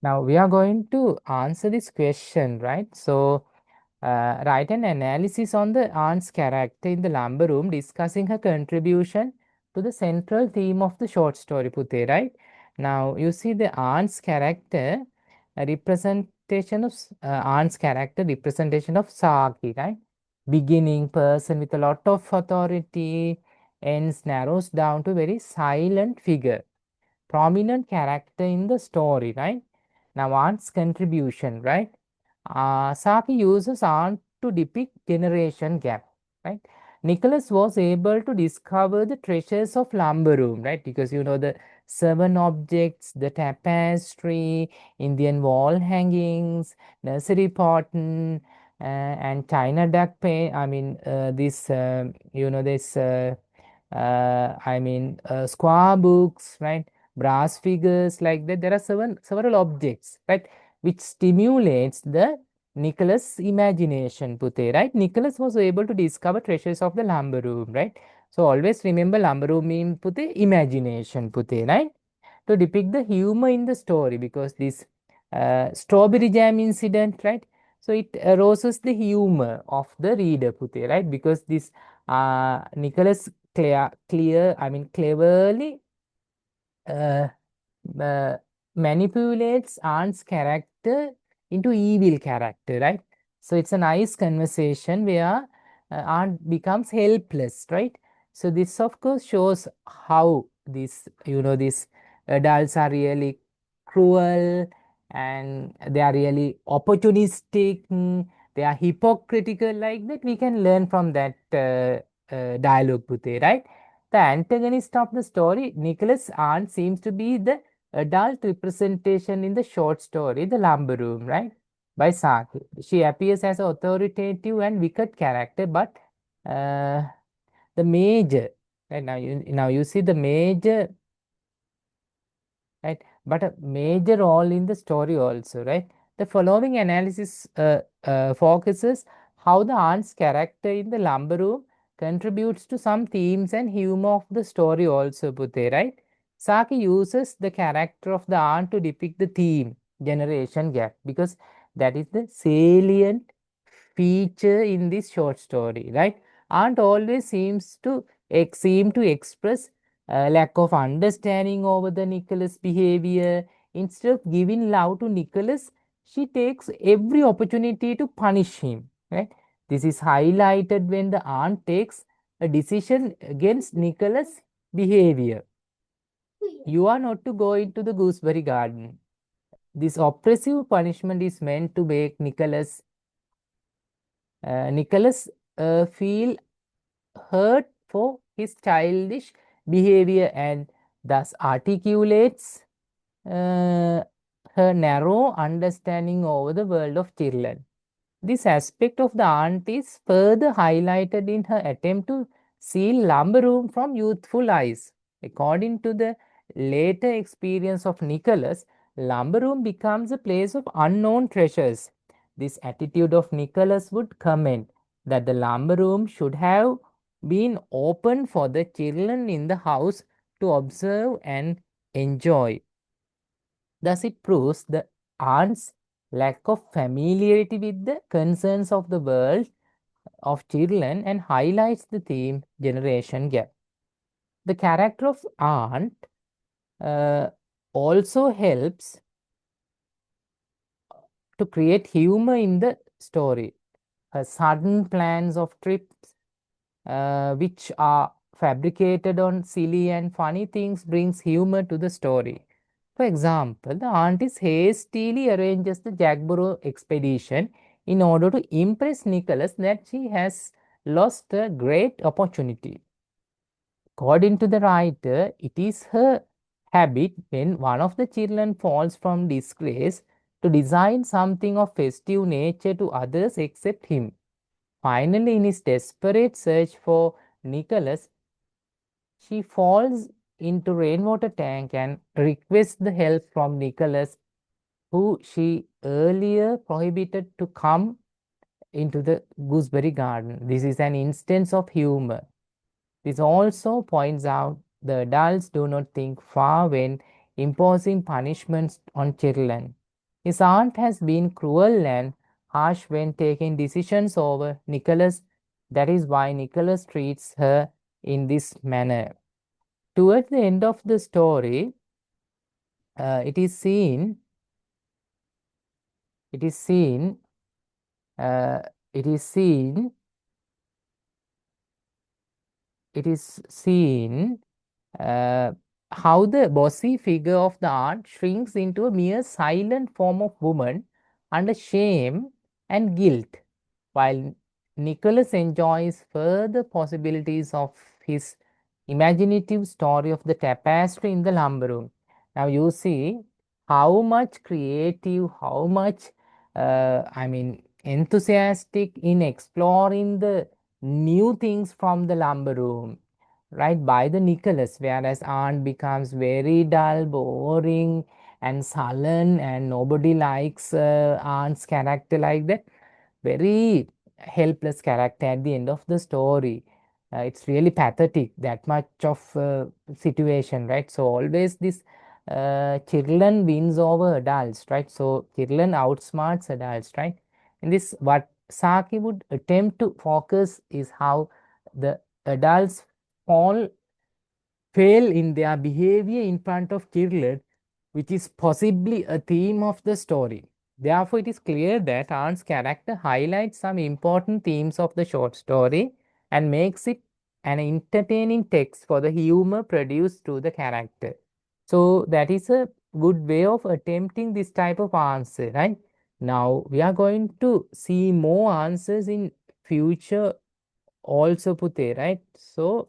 Now we are going to answer this question, right? So, write an analysis on the aunt's character in the lumber room, discussing her contribution to the central theme of the short story, Pute, right? Now, you see the aunt's character, a representation of aunt's character, representation of Saki, right? Beginning person with a lot of authority, ends narrows down to very silent figure, prominent character in the story, right? Now, aunt's contribution, right? Saki uses aunt to depict generation gap, right? Nicholas was able to discover the treasures of lumber room, right? Because you know the seven objects, the tapestry, Indian wall hangings, nursery cotton, and china duck paint. I mean, this this. Square books, right? Brass figures, like that. There are several objects, right, which stimulates the Nicholas' imagination, Pute, right? Nicholas was able to discover treasures of the lumber room, right? So always remember lumber room mean Pute, imagination, Pute, right? To depict the humor in the story, because this strawberry jam incident, right? So it arouses the humor of the reader, Pute, right? Because this Nicholas cleverly uh, uh, manipulates Aunt's character into evil character, right? So it's a nice conversation where Aunt becomes helpless, right? So this of course shows how these adults are really cruel, and they are really opportunistic, they are hypocritical, like that we can learn from that dialogue, Pute, right? The antagonist of the story, Nicholas' aunt, seems to be the adult representation in the short story, The Lumber Room, right? By Saki. She appears as an authoritative and wicked character, but uh, the major, right now you see the major, right? But a major role in the story also, right? The following analysis focuses how the aunt's character in the lumber room contributes to some themes and humor of the story also, Pute, right? Saki uses the character of the aunt to depict the theme, generation gap, because that is the salient feature in this short story, right? Aunt always seem to express lack of understanding over the Nicholas behavior. Instead of giving love to Nicholas, she takes every opportunity to punish him, right? This is highlighted when the aunt takes a decision against Nicholas' behavior. You are not to go into the gooseberry garden. This oppressive punishment is meant to make Nicholas feel hurt for his childish behavior, and thus articulates uh, her narrow understanding over the world of children. This aspect of the aunt is further highlighted in her attempt to see lumber room from youthful eyes. According to the later experience of Nicholas, lumber room becomes a place of unknown treasures. This attitude of Nicholas would comment that the lumber room should have been open for the children in the house to observe and enjoy. Thus, it proves the aunt's lack of familiarity with the concerns of the world of children and highlights the theme generation gap. The character of aunt uh, also helps to create humor in the story. Her sudden plans of trips, which are fabricated on silly and funny things, brings humor to the story. For example, the auntie hastily arranges the Jagborough expedition in order to impress Nicholas that she has lost a great opportunity. According to the writer, it is her habit when one of the children falls from disgrace to design something of festive nature to others except him. Finally, in his desperate search for Nicholas, she falls into rainwater tank and requests the help from Nicholas, who she earlier prohibited to come into the gooseberry garden. This is an instance of humor. This also points out the adults do not think far when imposing punishments on children. His aunt has been cruel and harsh when taking decisions over Nicholas. That is why Nicholas treats her in this manner. Towards the end of the story, it is seen, it is seen, uh, it is seen, it is seen uh, how the bossy figure of the aunt shrinks into a mere silent form of woman under shame and guilt, while Nicholas enjoys further possibilities of his imaginative story of the tapestry in the lumber room. Now you see how much creative, how much enthusiastic in exploring the new things from the lumber room, right, by the Nicholas, whereas aunt becomes very dull, boring, and sullen, and nobody likes aunt's character like that. Very helpless character at the end of the story. It's really pathetic, that much of situation, right? So always this children wins over adults, right? So children outsmarts adults, right? In this, what Saki would attempt to focus is how the adults fall fail in their behavior in front of children, which is possibly a theme of the story. Therefore, it is clear that Ant's character highlights some important themes of the short story and makes it an entertaining text for the humor produced through the character. So, that is a good way of attempting this type of answer, right? Now, we are going to see more answers in future also, Pute, right? So,